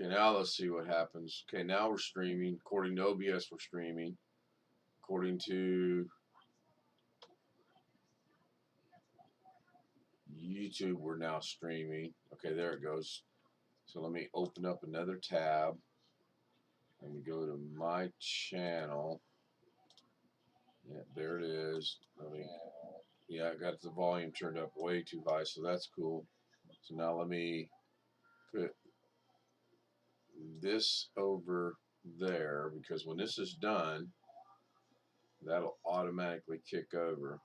Okay, now let's see what happens. Okay, now we're streaming. According to OBS, we're streaming. According to YouTube, we're now streaming. Okay, there it goes. So let me open up another tab. Let me go to my channel. Yeah, there it is. Yeah, I got the volume turned up way too high, so that's cool. So now let me put this over there, because when this is done, that'll automatically kick over.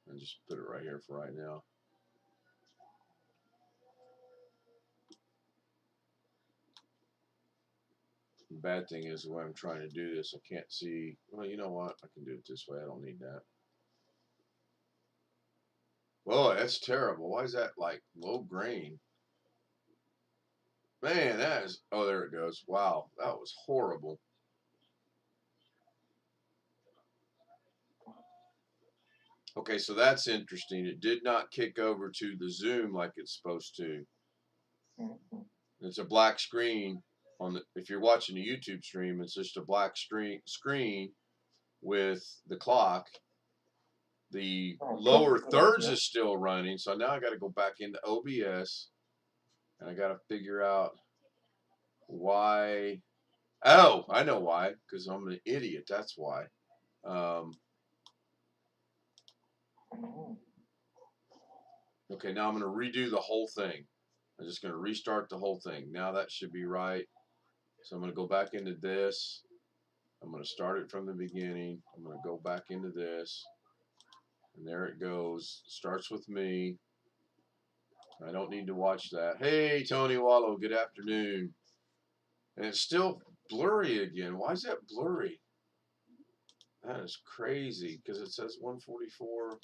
And just put it right here for right now. The bad thing is, the way I'm trying to do this, I can't see. Well, you know what? I can do it this way. I don't need that. Whoa, that's terrible. Why is that like low grain? Man, that is. Oh, there it goes. Wow, that was horrible. Okay, so that's interesting. It did not kick over to the zoom like it's supposed to. It's a black screen on the. If you're watching a YouTube stream, it's just a black screen with the clock. The lower thirds is still running, so now I got to go back into OBS, and I got to figure out why. Oh, I know why. Because I'm an idiot. That's why. Okay, now I'm going to redo the whole thing. I'm just going to restart the whole thing. Now that should be right. So I'm going to go back into this. I'm going to start it from the beginning. I'm going to go back into this. And there it goes. Starts with me. I don't need to watch that. Hey, Tony Wallow, good afternoon. And it's still blurry again. Why is that blurry? That is crazy, because it says 144.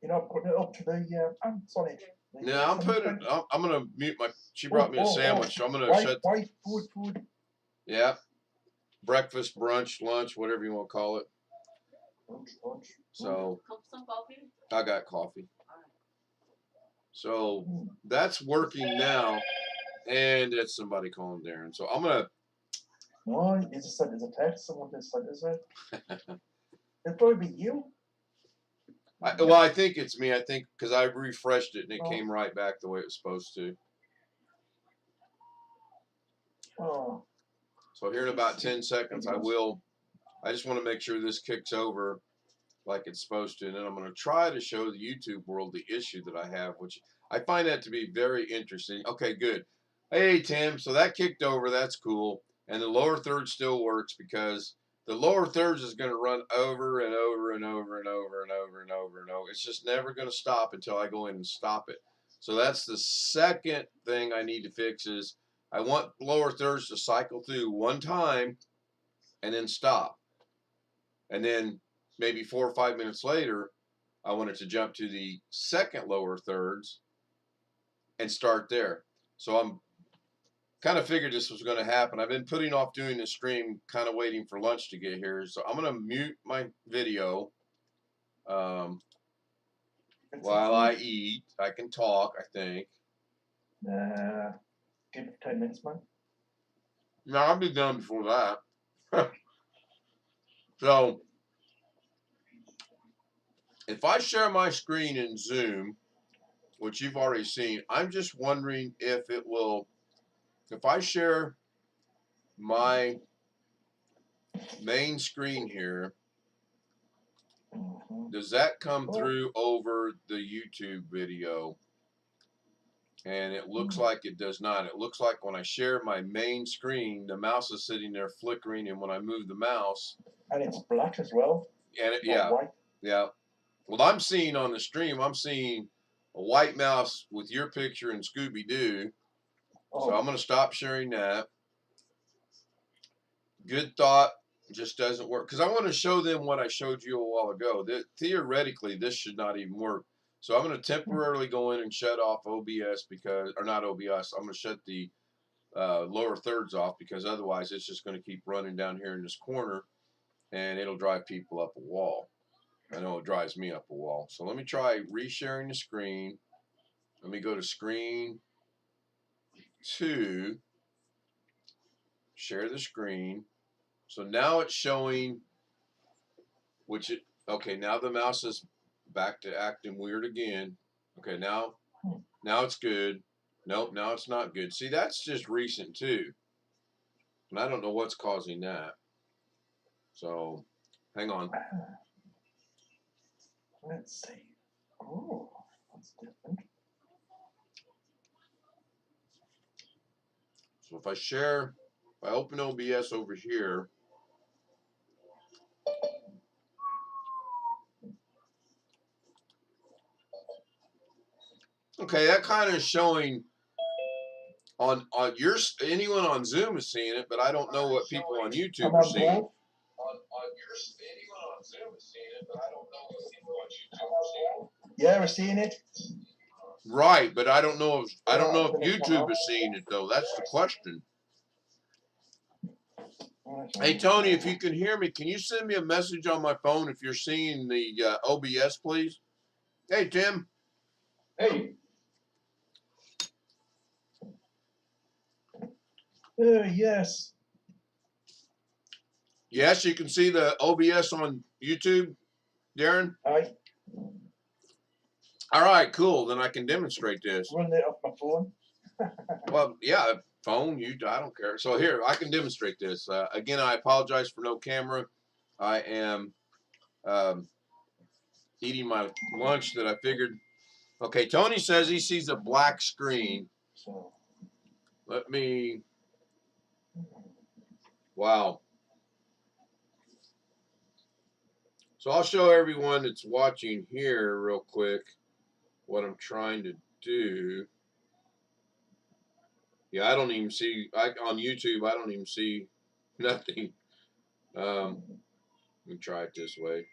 You're not putting it up to the Sonic. No, I'm going to mute my. She brought me a sandwich, so I'm going to shut. Food. Yeah. Breakfast, brunch, lunch, whatever you want to call it. Lunch. So. Some coffee? I got coffee. So that's working now, and it's somebody calling Darren. So I'm gonna. No, you just sent us a text. Someone just sent us it. It'll probably be you. Well, I think it's me. I think because I refreshed it and it came right back the way it was supposed to. Oh. So here in about 10 seconds, I just want to make sure this kicks over like it's supposed to, and then I'm going to try to show the YouTube world the issue that I have, which I find that to be very interesting. Okay, good. Hey, Tim, so that kicked over. That's cool. And the lower third still works, because the lower thirds is going to run over and over and over and over and over and over and over. It's just never going to stop until I go in and stop it. So that's the second thing I need to fix. Is I want lower thirds to cycle through one time and then stop. And then maybe 4 or 5 minutes later, I want it to jump to the second lower thirds and start there. So I'm kind of figured this was going to happen. I've been putting off doing this stream, kind of waiting for lunch to get here. So I'm going to mute my video while I eat. I can talk, I think. Give it 10 minutes, man. No, I'll be done before that. So if I share my screen in Zoom, which you've already seen, I'm just wondering if it will, if I share my main screen here, does that come through over the YouTube video? And it looks like it does not. It looks like when I share my main screen, the mouse is sitting there flickering, and when I move the mouse, and it's black as well. And yeah. Well, I'm seeing on the stream, I'm seeing a white mouse with your picture and Scooby-Doo. So I'm going to stop sharing that. Good thought. Just doesn't work. Because I want to show them what I showed you a while ago. Theoretically, this should not even work. So I'm going to temporarily go in and shut off OBS because, or not OBS, I'm going to shut the lower thirds off, because otherwise it's just going to keep running down here in this corner and it'll drive people up a wall. I know it drives me up a wall. So let me try resharing the screen. Let me go to screen 2. share the screen. So now it's showing, okay, now the mouse is back to acting weird again. Okay, now it's good. Nope, now it's not good. See, that's just recent too. And I don't know what's causing that. So, hang on. Let's see. Oh, that's different. So if I open OBS over here, okay, that kind of showing on anyone on Zoom is seeing it, but I don't know what people on YouTube are seeing. Anyone on Zoom is seeing it, but I don't know what people on YouTube are seeing. Yeah, we're seeing it. Right, but I don't know if YouTube is seeing it though. That's the question. Hey Tony, if you can hear me, can you send me a message on my phone if you're seeing the OBS, please? Hey Tim. Hey. Yes. Yes, you can see the OBS on YouTube, Darren? Hi. All right, cool. Then I can demonstrate this. Run it off my phone. Well, yeah, phone, I don't care. So here, I can demonstrate this. Again, I apologize for no camera. I am eating my lunch that I figured. Okay, Tony says he sees a black screen. So. Let me, wow. So I'll show everyone that's watching here real quick what I'm trying to do. Yeah, I don't even see, on YouTube, I don't even see nothing. Let me try it this way.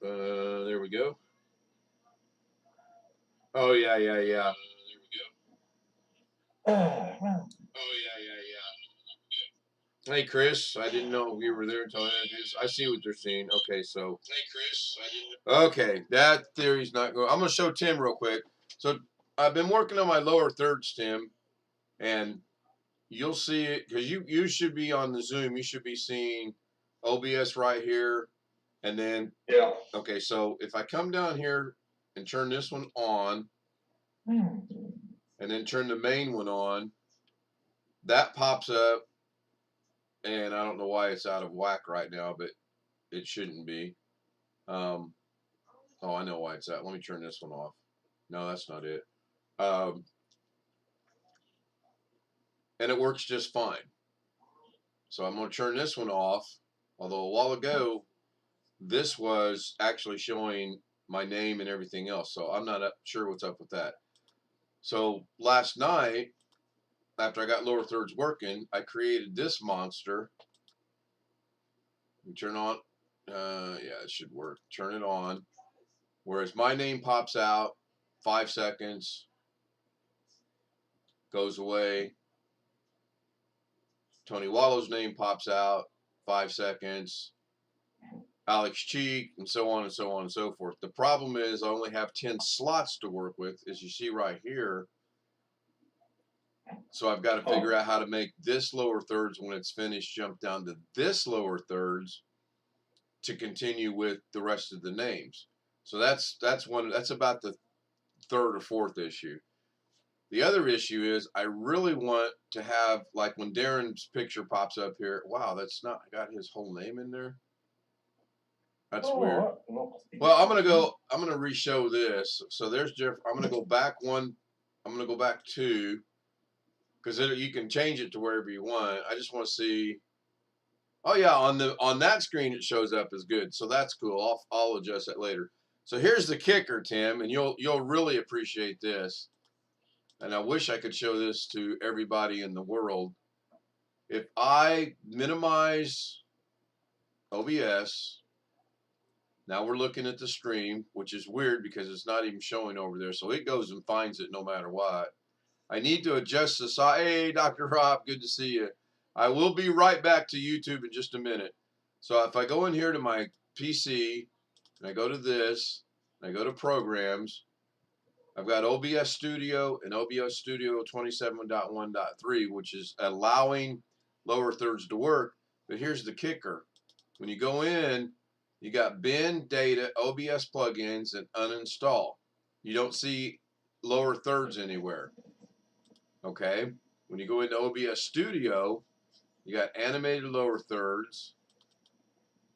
There we go. Oh, yeah. There we go. Oh, yeah. Hey, Chris, I didn't know you were there until I see what they're seeing. Okay, so. Hey, Chris, I didn't. Okay, that theory's not going. I'm going to show Tim real quick. So I've been working on my lower thirds, Tim, and you'll see it because you should be on the Zoom. You should be seeing OBS right here, and then yeah. Okay, so if I come down here and turn this one on, and then turn the main one on, that pops up, and I don't know why it's out of whack right now, but it shouldn't be. Oh, I know why it's out. Let me turn this one off. No, that's not it. And it works just fine. So I'm going to turn this one off, although a while ago, this was actually showing my name and everything else, so I'm not sure what's up with that. So last night, after I got lower thirds working, I created this monster. We turn on, yeah, it should work. Turn it on. Whereas my name pops out, 5 seconds, goes away. Tony Wallow's name pops out, 5 seconds. Alex Cheek, and so on and so on and so forth. The problem is I only have 10 slots to work with, as you see right here. So I've got to figure out how to make this lower thirds, when it's finished, jump down to this lower thirds to continue with the rest of the names. So that's about the third or fourth issue. The other issue is I really want to have, like when Darren's picture pops up here, wow, that's not got his whole name in there. That's weird. Well, I'm gonna re-show this. So there's Jeff. I'm gonna go back one. I'm gonna go back two, because you can change it to wherever you want. I just want to see. Oh yeah, on that screen it shows up as good. So that's cool. I'll adjust that later. So here's the kicker, Tim, and you'll really appreciate this. And I wish I could show this to everybody in the world. If I minimize OBS. Now we're looking at the stream, which is weird because it's not even showing over there. So it goes and finds it no matter what. I need to adjust the size. Hey, Dr. Rob, good to see you. I will be right back to YouTube in just a minute. So if I go in here to my PC, and I go to this, and I go to Programs, I've got OBS Studio and OBS Studio 27.1.3, which is allowing lower thirds to work. But here's the kicker. When you go in, you got bin, data, OBS plugins, and uninstall. You don't see lower thirds anywhere. Okay? When you go into OBS Studio, you got animated lower thirds,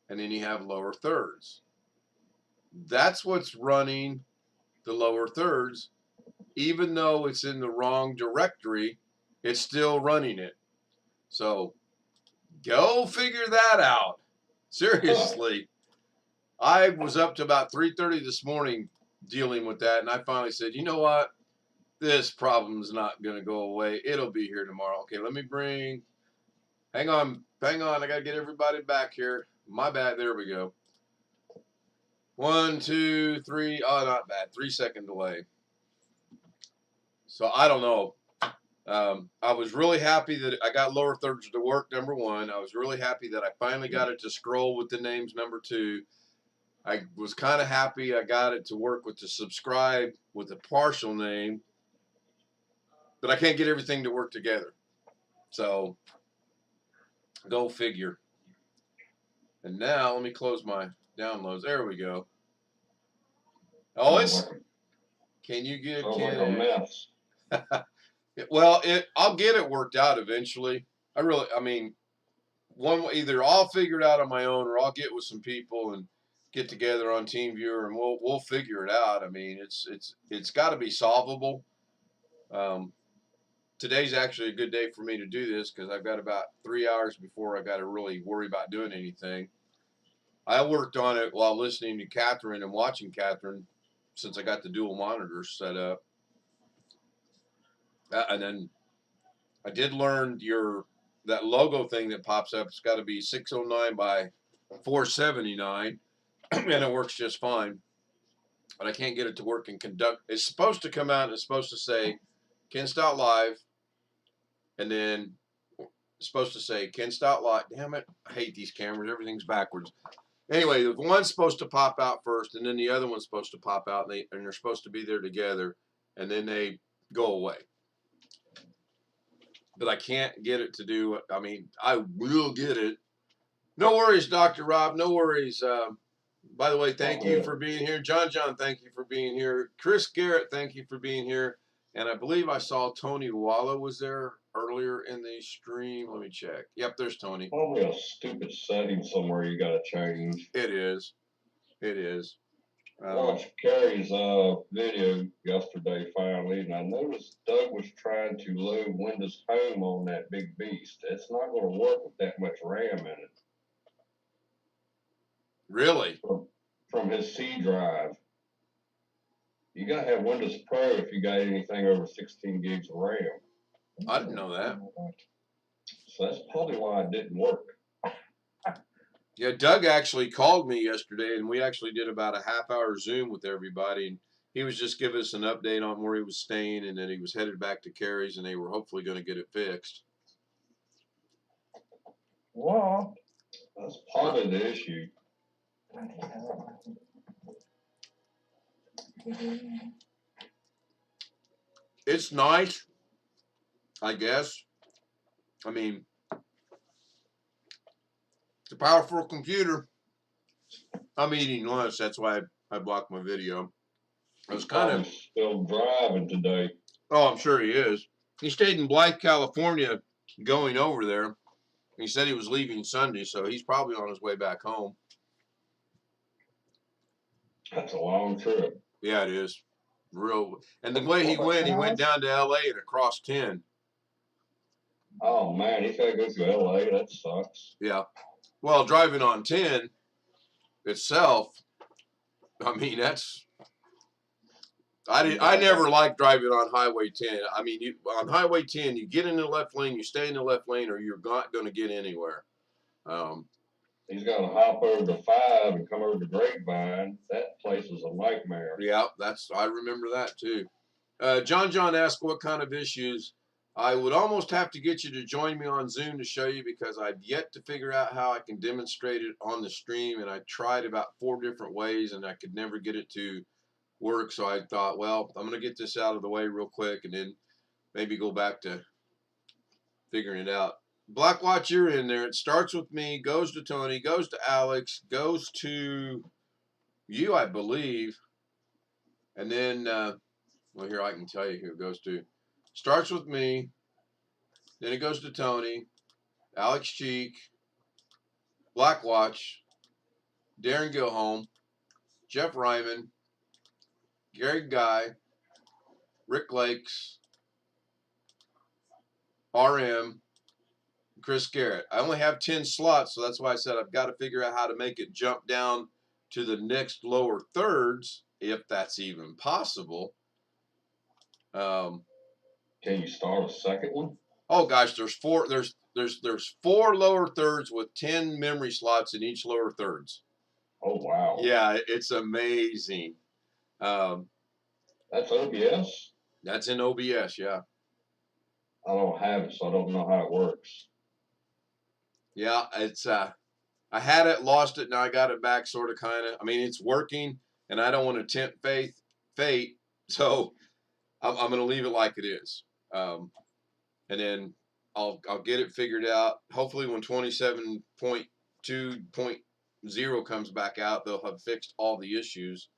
and then you have lower thirds. That's what's running the lower thirds. Even though it's in the wrong directory, it's still running it. So go figure that out. Seriously. I was up to about 3:30 this morning dealing with that, and I finally said, you know what? This problem's not going to go away. It'll be here tomorrow. Okay, let me bring, hang on, I got to get everybody back here. My bad, there we go. 1, 2, 3, oh, not bad, 3-second delay. So I don't know. I was really happy that I got lower thirds to work, number one. I was really happy that I finally got it to scroll with the names, number two. I was kind of happy I got it to work with the subscribe with a partial name, but I can't get everything to work together. So go figure. And now let me close my downloads. There we go. Oh, it's, can you get like a mess. Well, I'll get it worked out eventually. I mean, either I'll figure it out on my own, or I'll get with some people and get together on TeamViewer, and we'll figure it out. I mean, it's got to be solvable. Today's actually a good day for me to do this because I've got about 3 hours before I got to really worry about doing anything. I worked on it while listening to Catherine and watching Catherine, since I got the dual monitors set up. And then I did learn that logo thing that pops up. It's got to be 609 by 479, and it works just fine. But I can't get it to work and conduct. It's supposed to come out and it's supposed to say Ken Stout Live, and then it's supposed to say Ken Stout Live. Damn it, I hate these cameras. Everything's backwards. Anyway, the one's supposed to pop out first, and then the other one's supposed to pop out, and they're supposed to be there together, and then they go away. But I can't get it to do it. I mean, I will get it. No worries, Dr. Rob. No worries. By the way, thank you for being here. John, thank you for being here. Chris Garrett, thank you for being here. And I believe I saw Tony Wallow was there earlier in the stream. Let me check. Yep, there's Tony. Probably a stupid setting somewhere you got to change. It is. It is. Watched Carrie's video yesterday finally, and I noticed Doug was trying to load Windows Home on that big beast. It's not going to work with that much RAM in it. Really? From his C drive. You got to have Windows Pro if you got anything over 16 gigs of RAM. I didn't know that. So that's probably why it didn't work. Yeah, Doug actually called me yesterday, and we actually did about a half-hour Zoom with everybody, and he was just giving us an update on where he was staying, and then he was headed back to Carrie's, and they were hopefully going to get it fixed. Well, that's part of the issue. It's nice, I guess. I mean, it's a powerful computer. I'm eating lunch. That's why I blocked my video. I was kind of still driving today. Oh, I'm sure he is. He stayed in Blythe, California, going over there. He said he was leaving Sunday, so he's probably on his way back home. That's a long trip. Yeah, it is. Real. And the way he went down to L.A. and across 10. Oh, man, he's got to go through L.A. That sucks. Yeah. Well, driving on 10 itself, I mean, that's... I never liked driving on Highway 10. I mean, on Highway 10, you get in the left lane, you stay in the left lane, or you're not going to get anywhere. He's got to hop over to 5 and come over to Grapevine. That place is a nightmare. Yeah, I remember that too. John asked what kind of issues. I would almost have to get you to join me on Zoom to show you, because I've yet to figure out how I can demonstrate it on the stream, and I tried about 4 different ways, and I could never get it to work. So I thought, well, I'm going to get this out of the way real quick and then maybe go back to figuring it out. Black Watch, you're in there. It starts with me, goes to Tony, goes to Alex, goes to you, I believe. And then, well, here I can tell you who it goes to. Starts with me, then it goes to Tony, Alex Cheek, Black Watch, Darren Gilholm, Jeff Ryman, Gary Guy, Rick Lakes, RM, Chris Garrett. I only have 10 slots, so that's why I said I've got to figure out how to make it jump down to the next lower thirds, if that's even possible. Can you start a second one? Oh gosh, there's four lower thirds with 10 memory slots in each lower thirds. Oh wow. Yeah, it's amazing. That's OBS? That's in OBS, yeah. I don't have it, so I don't know how it works. Yeah, it's I had it, lost it, now I got it back, sort of, kind of. I mean, it's working, and I don't want to tempt fate, so I'm going to leave it like it is. And then I'll get it figured out. Hopefully when 27.2.0 comes back out, they'll have fixed all the issues.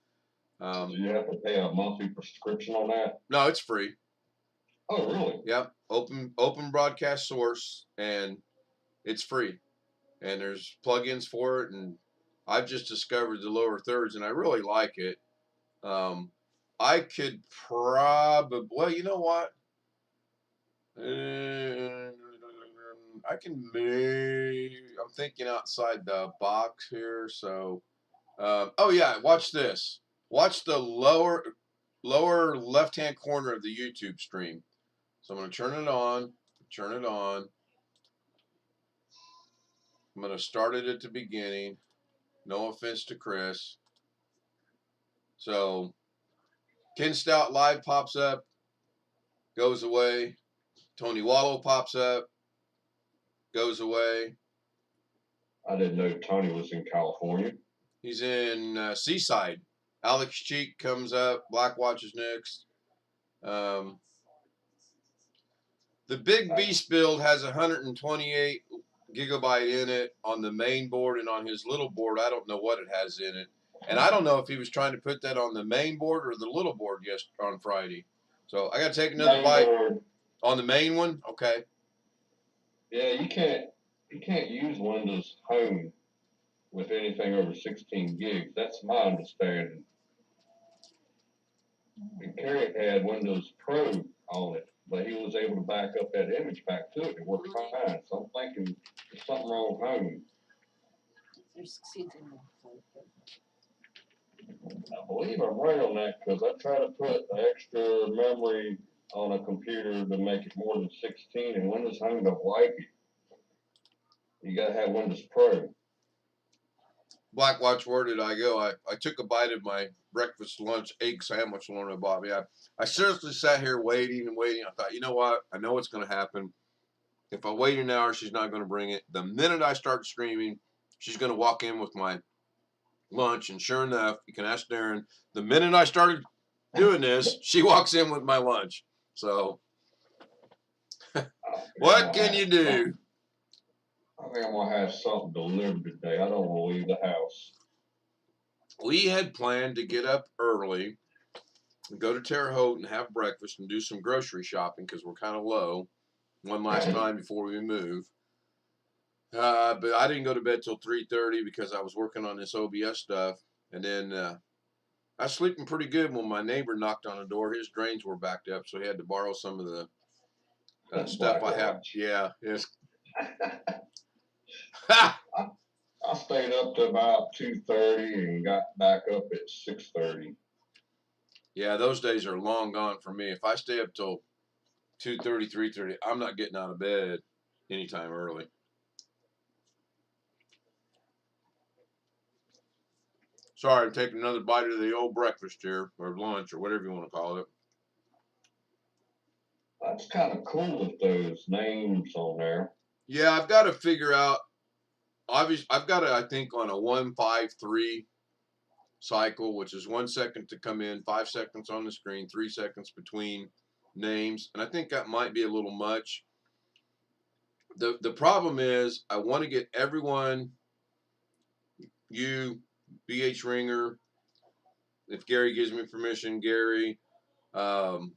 Do you have to pay a monthly prescription on that? No, it's free. Oh, really? Yep, open broadcast source, and it's free. And there's plugins for it, and I've just discovered the lower thirds, and I really like it. I could probably, well, you know what? I can maybe, I'm thinking outside the box here. So, oh yeah, watch this. Watch the lower left-hand corner of the YouTube stream. So I'm going to turn it on. I'm going to start it at the beginning. No offense to Chris. So, Ken Stout Live pops up, goes away. Tony Wallow pops up, goes away. I didn't know Tony was in California. He's in Seaside. Alex Cheek comes up. Black Watch is next. The Big Beast build has 128 gigabyte in it on the main board, and on his little board, I don't know what it has in it. And I don't know if he was trying to put that on the main board or the little board on Friday. So I got to take another bite on the main one. Okay. Yeah, you can't use Windows Home with anything over 16 gigs. That's my understanding. And Carrick had Windows Pro on it, but he was able to back up that image back to it. It worked fine. So I'm thinking there's something wrong with Home. I believe I'm right on that because I try to put extra memory on a computer to make it more than 16, and Windows Home don't like it. You gotta have Windows Pro. Black Watch, where did I go? I took a bite of my breakfast, lunch, egg sandwich Lorna Bobby. I seriously sat here waiting and waiting. I thought, you know what? I know what's going to happen. If I wait an hour, she's not going to bring it. The minute I start streaming, she's going to walk in with my lunch. And sure enough, you can ask Darren, the minute I started doing this, she walks in with my lunch. So, what can you do? I think I'm going to have something delivered today. I don't want to leave the house. We had planned to get up early and go to Terre Haute and have breakfast and do some grocery shopping because we're kind of low one last time before we move. But I didn't go to bed till 3:30 because I was working on this OBS stuff. And then I was sleeping pretty good when my neighbor knocked on the door. His drains were backed up, so he had to borrow some of the stuff I have. Yeah. Yes. I stayed up to about 2:30 and got back up at 6:30. Yeah, those days are long gone for me. If I stay up till 2:30, 3:30, I'm not getting out of bed anytime early. Sorry, I'm taking another bite of the old breakfast here, or lunch, or whatever you want to call it. That's kind of cool with those names on there. Yeah, I've got to figure out. Obviously, I've got it, I think, on a 153 cycle, which is 1 second to come in, 5 seconds on the screen, 3 seconds between names. And I think that might be a little much. The problem is I want to get everyone, you, BH Ringer, if Gary gives me permission, Gary, and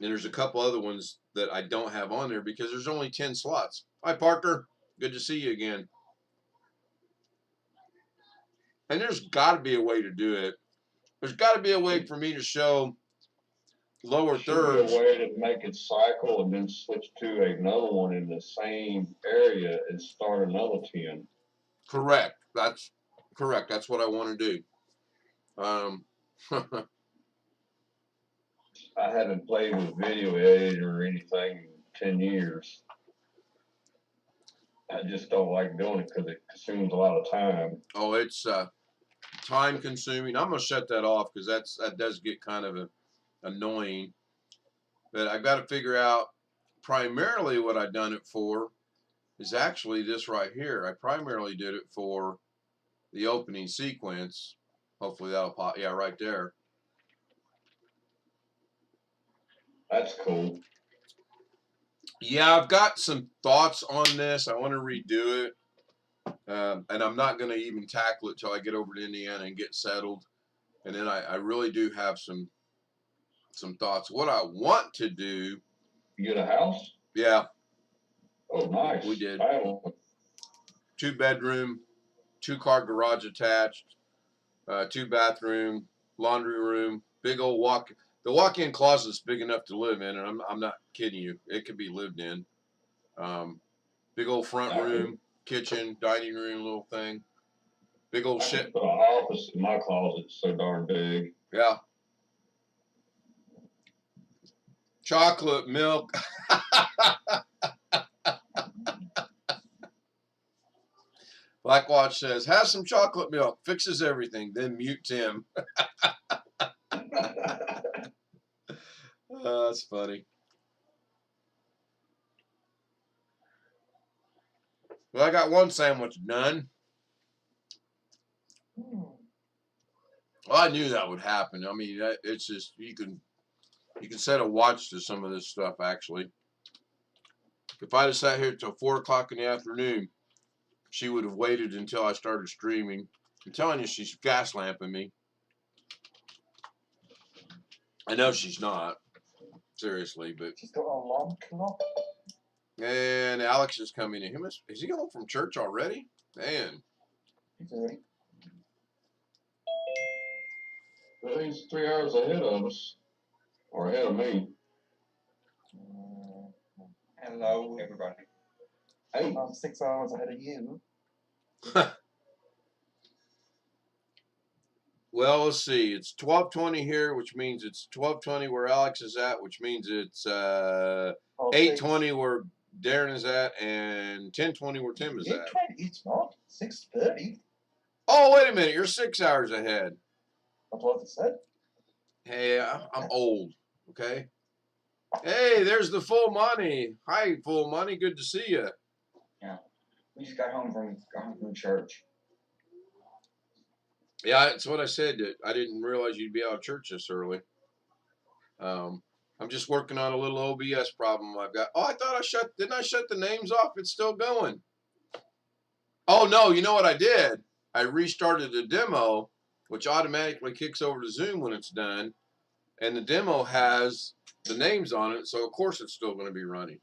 there's a couple other ones that I don't have on there because there's only 10 slots. Hi, Parker. Good to see you again. And there's got to be a way to do it. There's got to be a way for me to show lower thirds. Should be a way to make it cycle and then switch to another one in the same area and start another 10. Correct. That's correct. That's what I want to do. I haven't played with video editor or anything in 10 years. I just don't like doing it because it consumes a lot of time. Oh, it's time consuming. I'm gonna shut that off because that does get kind of annoying. But I've got to figure out primarily what I've done it for is actually this right here. I primarily did it for the opening sequence. Hopefully that'll pop. Yeah, right there. That's cool. Yeah, I've got some thoughts on this. I want to redo it. And I'm not going to even tackle it till I get over to Indiana and get settled. And then I really do have some thoughts. What I want to do. You get a house? Yeah. Oh, nice. We did. 2 bedroom, 2-car garage attached, 2 bathroom, laundry room, big old walk. The walk-in closet's big enough to live in, and I'm not kidding you. It could be lived in. Big old front room, kitchen, dining room, little thing. Big old shit. Put an office in my closet. It's so darn big. Yeah. Chocolate milk. Blackwatch says, have some chocolate milk. Fixes everything. Then mute Tim. That's funny. Well, I got one sandwich done. Well, I knew that would happen. I mean, it's just you can set a watch to some of this stuff. Actually, if I'd have sat here till 4 o'clock in the afternoon, she would have waited until I started streaming. I'm telling you, she's gas lamping me. I know she's not. Seriously, but she's got an alarm clock. And Alex is coming in. Is he home from church already? Man. He's early. Well, he's 3 hours ahead of us. Or ahead of me. Hello, everybody. Hey. I'm 6 hours ahead of you. Well, let's see. It's 12:20 here, which means it's 12:20 where Alex is at, which means it's 8:20 where Darren is at, and 10:20 where Tim is at. 8:20? It's not. 6:30. Oh, wait a minute. You're 6 hours ahead. That's what I said. Hey, I'm old. Okay. Hey, there's the Full Money. Hi, Full Money. Good to see you. Yeah, we just got home from church. Yeah, that's what I said. I didn't realize you'd be out of church this early. I'm just working on a little OBS problem I've got. Oh, I thought didn't I shut the names off? It's still going. Oh, no, you know what I did? I restarted the demo, which automatically kicks over to Zoom when it's done. And the demo has the names on it, so of course it's still going to be running.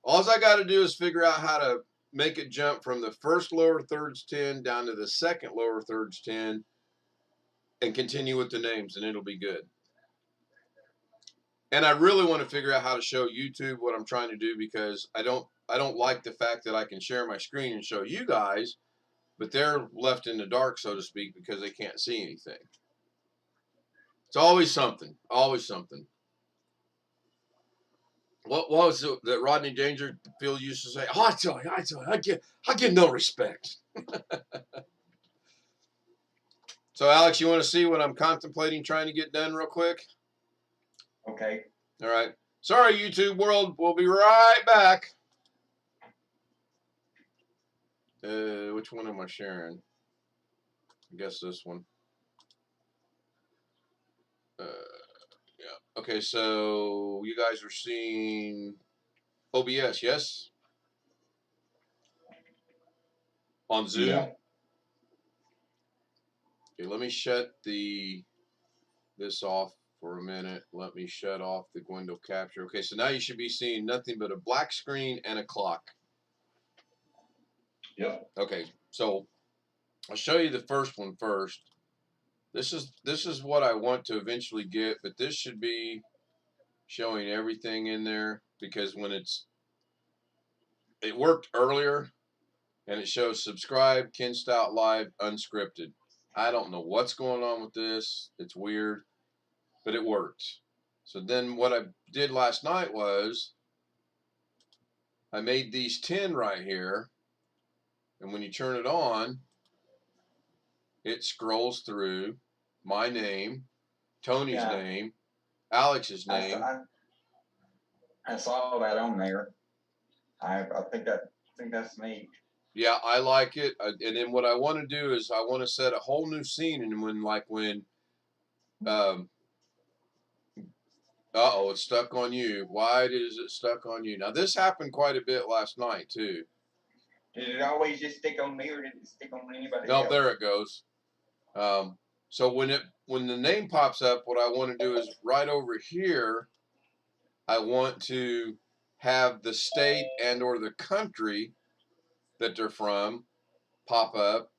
All I got to do is figure out how to make it jump from the first lower thirds 10 down to the second lower thirds 10 and continue with the names, and it'll be good. And I really want to figure out how to show YouTube what I'm trying to do, because I don't like the fact that I can share my screen and show you guys, but they're left in the dark, so to speak, because they can't see anything. It's always something, always something. What was it that Rodney Dangerfield used to say? Oh, I tell you, I give no respect. So, Alex, you want to see what I'm contemplating trying to get done real quick? Okay. All right. Sorry, YouTube world. We'll be right back. Which one am I sharing? I guess this one. Yeah. Okay, so you guys are seeing OBS, yes? On Zoom? Yeah. Okay, let me shut this off for a minute. Let me shut off the window capture. Okay, so now you should be seeing nothing but a black screen and a clock. Yep. Okay, so I'll show you the first one first. This is what I want to eventually get, but this should be showing everything in there, because when it worked earlier and it shows subscribe, Ken Stout Live, unscripted. I don't know what's going on with this. It's weird, but it works. So then what I did last night was I made these 10 right here, and when you turn it on, it scrolls through my name, Tony's name, Alex's name. I saw that on there. I think that's neat. Yeah, I like it. And then what I want to do is I want to set a whole new scene, and when uh-oh, it's stuck on you. Why is it stuck on you? Now this happened quite a bit last night too. Did it always just stick on me, or did it stick on anybody No, else? there it goes. So when the name pops up, what I want to do is right over here, I want to have the state and or the country that they're from pop up,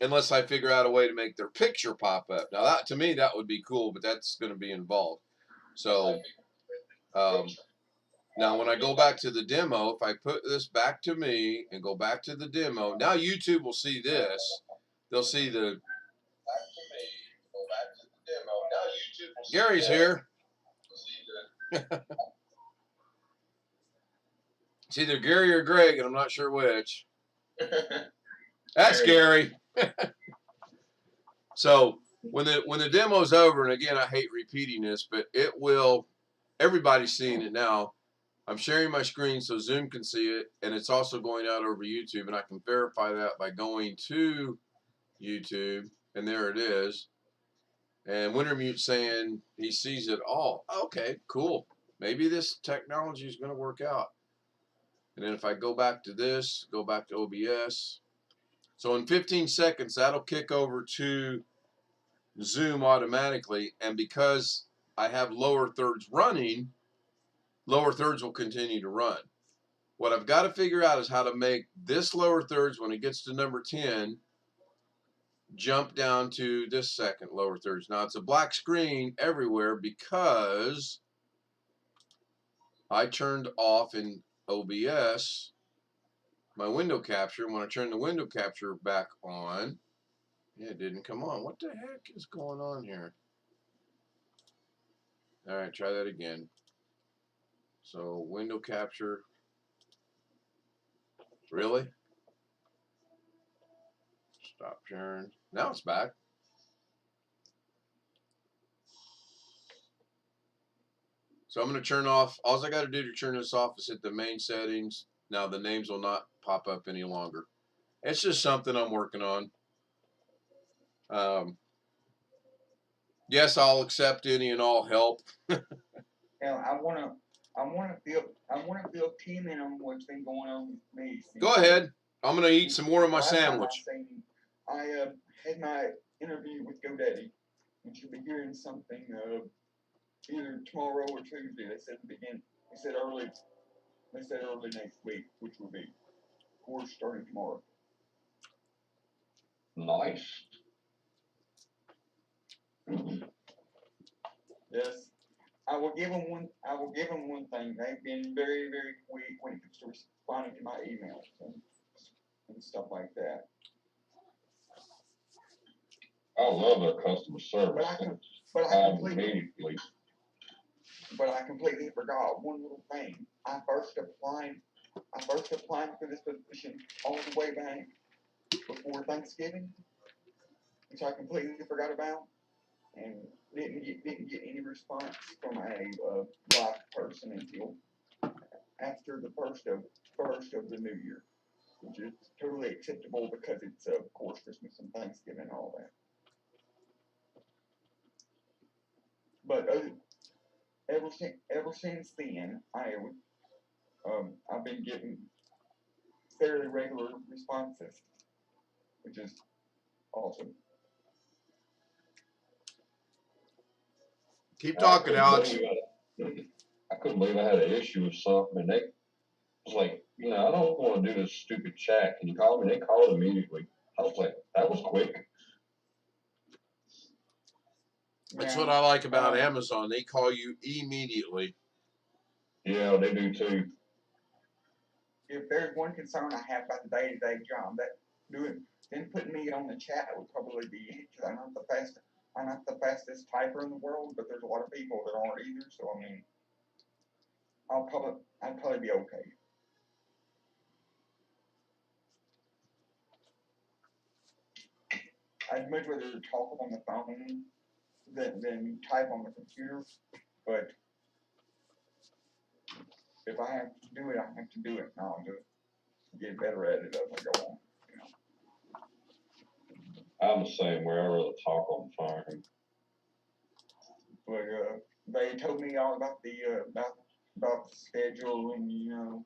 unless I figure out a way to make their picture pop up. Now that, to me, that would be cool, but that's going to be involved. So now when I go back to the demo, if I put this back to me and go back to the demo, now YouTube will see this. They'll see the Gary's here. It's either Gary or Greg, and I'm not sure which. That's Gary. So when the demo's over, and again, I hate repeating this, but it will. Everybody's seeing it now. I'm sharing my screen so Zoom can see it, and it's also going out over YouTube, and I can verify that by going to YouTube, and there it is. And Wintermute saying he sees it all. Okay, cool. Maybe this technology is going to work out. And then if I go back to this, go back to OBS. So in 15 seconds, that'll kick over to Zoom automatically. And because I have lower thirds running, lower thirds will continue to run. What I've got to figure out is how to make this lower thirds, when it gets to number 10, jump down to this second lower thirds. Now it's a black screen everywhere because I turned off in OBS my window capture. When I turn the window capture back on, it didn't come on. What the heck is going on here? All right, try that again. So window capture. Really? Stop sharing. Now it's back. So I'm going to turn off. All I got to do to turn this off is hit the main settings. Now the names will not pop up any longer. It's just something I'm working on. Yes, I'll accept any and all help. I wanna feel Tim in on what's been going on with me. Go ahead. I'm going to eat some more of my sandwich. I had my interview with GoDaddy, and you'll be hearing something either tomorrow or Tuesday. They said early next week, which will be course starting tomorrow. Nice. Yes. I will give them one thing. They've been very, very quick when it comes to responding to my emails and stuff like that. I love their customer service. But I completely forgot one little thing. I first applied for this position all the way back before Thanksgiving, which I completely forgot about, and didn't get any response from a black person until after the first of the new year. which is totally acceptable because it's, of course, Christmas and Thanksgiving and all that. But ever since then, I've been getting fairly regular responses, which is awesome. Keep talking, Alex. I couldn't believe I had an issue with something, and they was like, you know, I don't want to do this stupid chat. Can you call me? They called immediately. I was like, that was quick. That's what I like about Amazon. They call you immediately. Yeah, they do too. If there's one concern I have about the day-to-day job, then putting me on the chat would probably be it, because I'm not the fastest typer in the world, but there's a lot of people that aren't either, so I mean, I'd probably be okay. I'd much rather talk on the phone than type on the computer, but if I have to do it, I have to do it, and I'll just get better at it as I go on. I'm the same way. I rather talk on the phone. But they told me all about the about the schedule, and you know,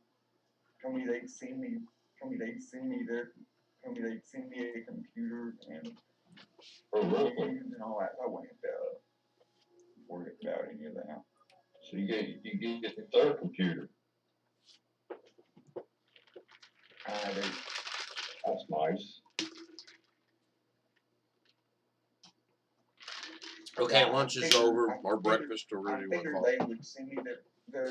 told me they'd send me a computer and and all that. I wouldn't worry about any of that. So you get the third computer. I do. That's nice. Okay, Yeah, lunch is over, or breakfast, or whatever you want to call it. They would send me their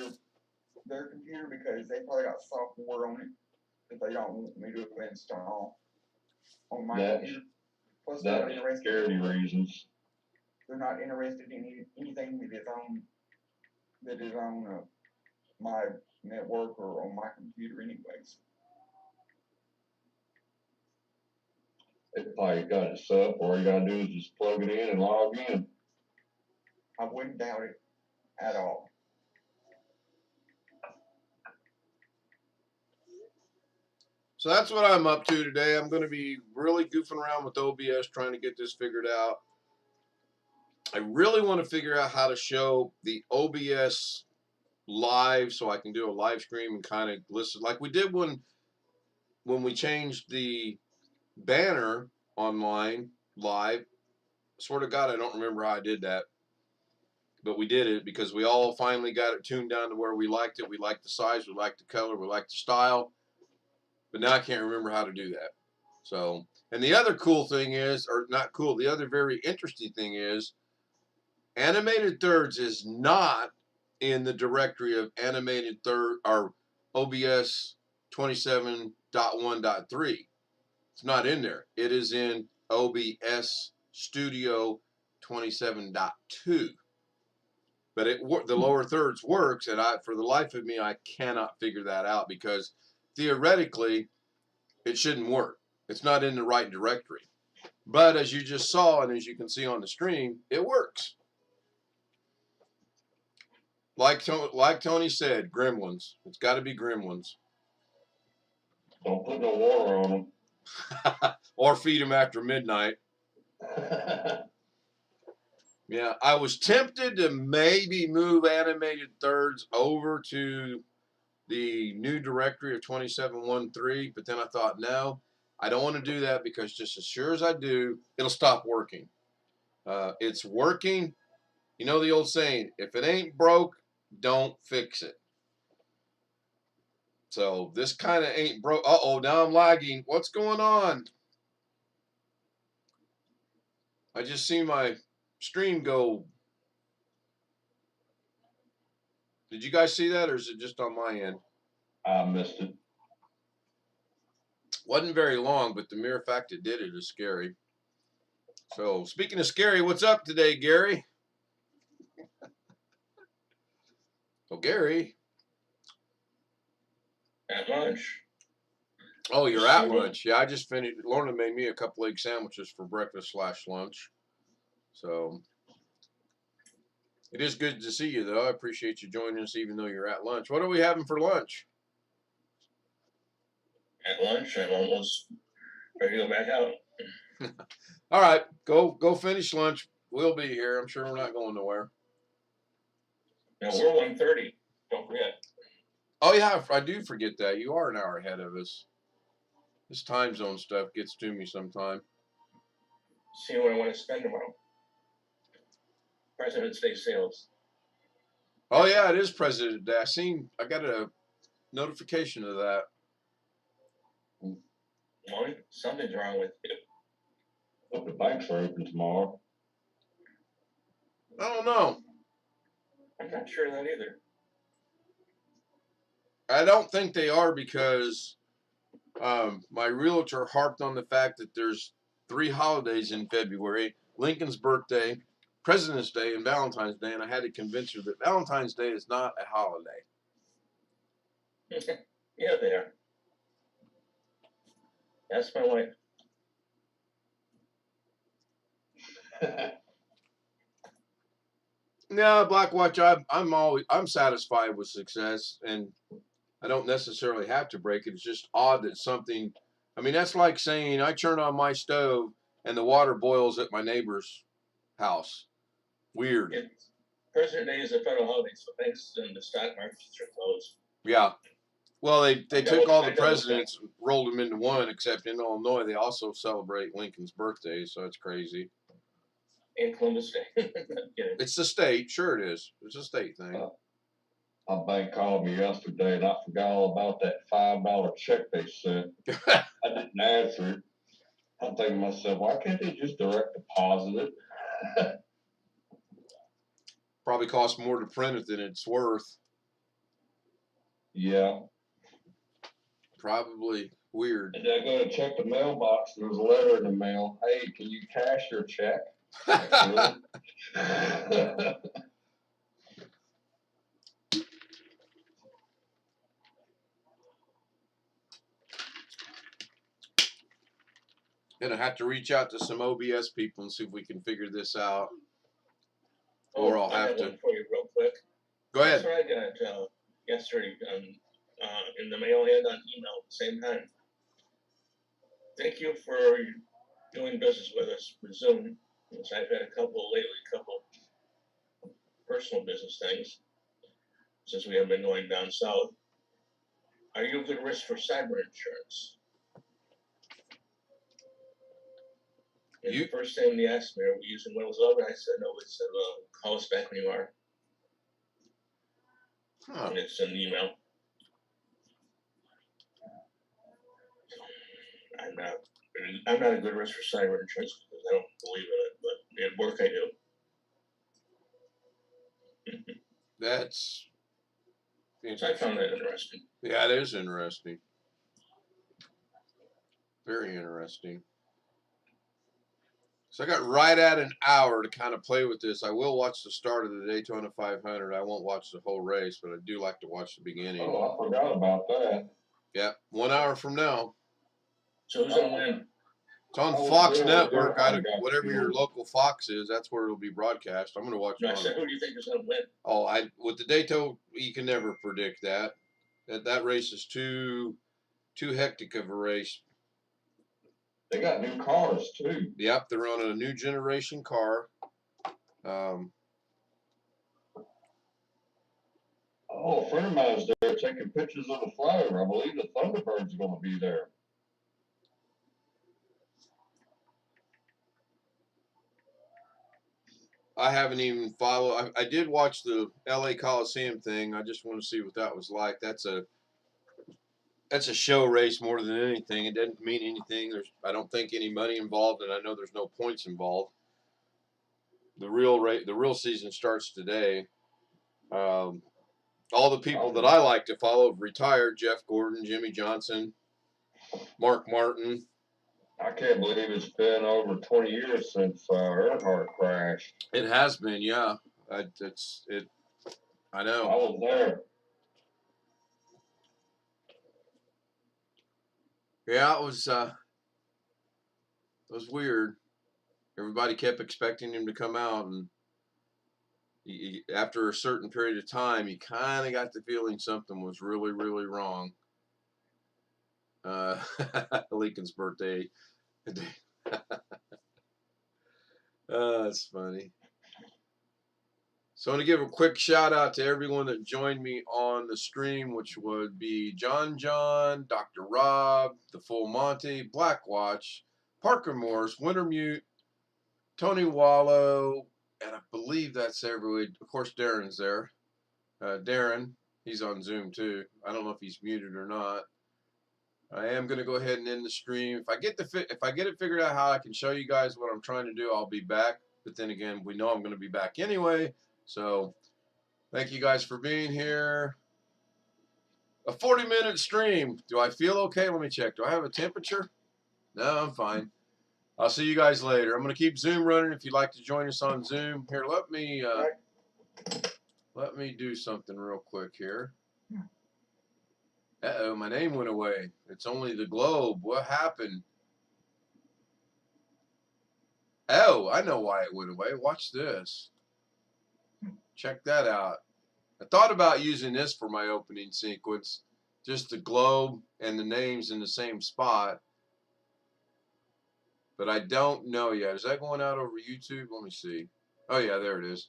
computer because they probably got software on it that they don't want me to install on my computer. Plus, they're not interested security reasons. They're not interested in anything that is on my network or on my computer, anyways. They probably got it set up. All you gotta do is just plug it in and log in. I wouldn't doubt it at all. So that's what I'm up to today. I'm going to be really goofing around with OBS trying to get this figured out. I really want to figure out how to show the OBS live so I can do a live stream and kind of listen like we did when we changed the banner online live. Swear to God, I don't remember how I did that. But we did it because we all finally got it tuned down to where we liked it. We liked the size, we liked the color, we liked the style. But now I can't remember how to do that. So, and the other cool thing is, or not cool, the other very interesting thing is, Animated Thirds is not in the directory of Animated Third or OBS 27.1.3. It's not in there. It is in OBS Studio 27.2. But the lower thirds works, and for the life of me, I cannot figure that out because theoretically, it shouldn't work. It's not in the right directory. But as you just saw, and as you can see on the stream, it works. Like Tony said, gremlins. It's got to be gremlins. Don't put no water on them. Or feed them after midnight. Yeah, I was tempted to maybe move Animated Thirds over to the new directory of 27.1.3, but then I thought, no, I don't want to do that because just as sure as I do, it'll stop working. It's working. You know the old saying, if it ain't broke, don't fix it. So this kind of ain't broke. Uh-oh, now I'm lagging. What's going on? I just see my stream go. Did you guys see that, or is it just on my end? I missed it. Wasn't very long, but the mere fact it did it is scary. So, speaking of scary, what's up today, Gary? Oh, Gary. At lunch. Oh, you're at lunch. Yeah, I just finished. Lorna made me a couple egg sandwiches for breakfast/lunch. So, it is good to see you, though. I appreciate you joining us, even though you're at lunch. What are we having for lunch? at lunch. I'm almost ready to go back out. All right, go finish lunch. We'll be here. I'm sure we're not going nowhere. Now we're 1:30. Don't forget. Oh yeah, I do forget that. You are an hour ahead of us. This time zone stuff gets to me sometime. See what I want to spend tomorrow. President's Day sales. Oh yeah, it is President Day. I got a notification of that. Well, something's wrong with you. Hope the banks are open tomorrow. I don't know. I'm not sure of that either. I don't think they are because my realtor harped on the fact that there's 3 holidays in February: Lincoln's birthday, President's Day, and Valentine's Day, and I had to convince her that Valentine's Day is not a holiday. Yeah, they are. That's my wife. No, Blackwatch, I'm satisfied with success, and I don't necessarily have to break it. It's just odd that something. I mean, that's like saying I turn on my stove and the water boils at my neighbor's house. Weird. President Day is a federal holiday, so banks and the stock markets are closed. Yeah. Well, they took all the presidents and rolled them into one, except in Illinois they also celebrate Lincoln's birthday, so it's crazy. And Columbus Day. It's the state, sure it is. It's a state thing. My bank called me yesterday, and I forgot all about that $5 check they sent. I didn't answer it. I'm thinking to myself, why can't they just direct deposit it? Probably costs more to print it than it's worth. Yeah. Probably weird. And I go to check the mailbox, and there's a letter in the mail. Hey, can you cash your check? Gonna have to reach out to some OBS people and see if we can figure this out. Or I'll have to. One for you real quick. Go ahead. That's what I got yesterday in the mail and on email at the same time. Thank you for doing business with us with Zoom. Because I've had a couple personal business things since we have been going down south. Are you a good risk for cyber insurance? And the first time they asked me, are we using Windows 11? I said, no. They said, call us back when you are. Huh. And it's an email. I'm not a good risk for cyber insurance because I don't believe in it, but at work I do. That's So I found that interesting. Yeah, it is interesting. Very interesting. So I got right at an hour to kind of play with this. I will watch the start of the Daytona 500. I won't watch the whole race, but I do like to watch the beginning. Oh, I forgot about that. Yeah, 1 hour from now. So who's gonna win? It's on Fox Network. Whatever your local Fox is, that's where it'll be broadcast. I'm going to watch it. No, I said, who do you think is gonna win? Oh, with the Daytona, you can never predict that. That race is too hectic of a race. They got new cars too. Yep, they're on a new generation car. Oh, a friend of mine is there taking pictures of the flyer. I believe the Thunderbird's going to be there. I haven't even followed. I did watch the LA Coliseum thing. I just want to see what that was like. That's a show race more than anything. It doesn't mean anything. I don't think any money involved, and I know there's no points involved. The real season starts today. All the people that I like to follow have retired: Jeff Gordon, Jimmy Johnson, Mark Martin. I can't believe it's been over 20 years since Earnhardt crashed. It has been, yeah. I know. I was there. Yeah, it was weird. Everybody kept expecting him to come out, and after a certain period of time, you kind of got the feeling something was really, really wrong. Lincoln's birthday. That's funny. So I want to give a quick shout out to everyone that joined me on the stream, which would be John, Dr. Rob, The Full Monty, Blackwatch, Parker Morse, Wintermute, Tony Wallow, and I believe that's everybody. Of course, Darren's there. Darren, he's on Zoom too. I don't know if he's muted or not. I am going to go ahead and end the stream. If I get it figured out how I can show you guys what I'm trying to do, I'll be back. But then again, we know I'm going to be back anyway. So thank you guys for being here. A 40-minute stream. Do I feel okay? Let me check. Do I have a temperature? No, I'm fine. I'll see you guys later. I'm going to keep Zoom running if you'd like to join us on Zoom. Here, let me do something real quick here. Uh-oh, my name went away. It's only the globe. What happened? Oh, I know why it went away. Watch this. Check that out. I thought about using this for my opening sequence. Just the globe and the names in the same spot. But I don't know yet. Is that going out over YouTube? Let me see. Oh, yeah, there it is.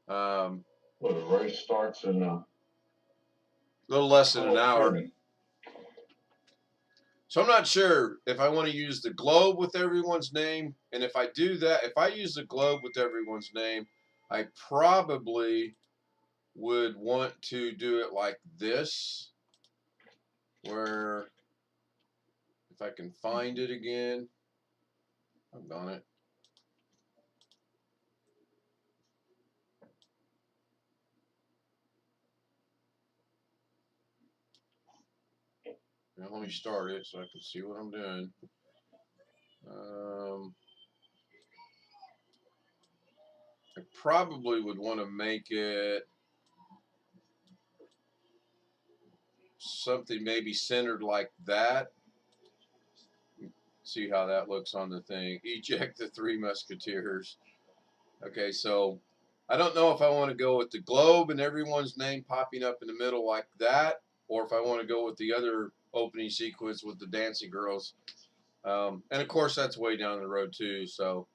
Well, the race starts in a little less than an hour. So I'm not sure if I want to use the globe with everyone's name. And if I do that, if I use the globe with everyone's name, I probably would want to do it like this, where if I can find it again, I've done it. Now let me start it so I can see what I'm doing. I probably would want to make it something maybe centered like that. See how that looks on the thing. Eject the Three Musketeers. Okay, so I don't know if I want to go with the globe and everyone's name popping up in the middle like that, or if I want to go with the other opening sequence with the dancing girls. And of course, that's way down the road too. So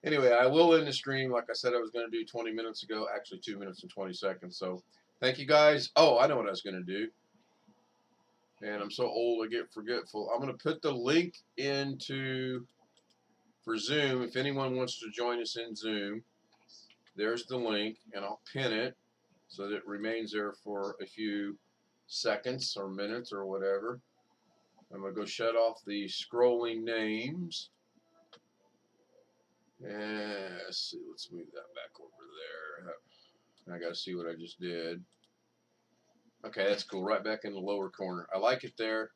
anyway, I will end the stream. Like I said, I was going to do 20 minutes ago, actually 2 minutes and 20 seconds. So thank you guys. Oh, I know what I was going to do. And I'm so old, I get forgetful. I'm going to put the link into for Zoom. If anyone wants to join us in Zoom, there's the link, and I'll pin it so that it remains there for a few seconds or minutes or whatever. I'm going to go shut off the scrolling names. And let's see, let's move that back over there. I got to see what I just did. Okay, that's cool. Right back in the lower corner. I like it there.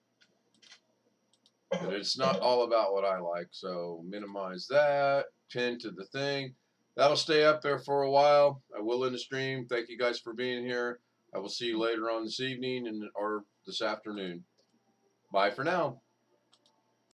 But it's not all about what I like. So minimize that. Pin to the thing. That'll stay up there for a while. I will end the stream. Thank you guys for being here. I will see you later on this evening or this afternoon. Bye for now.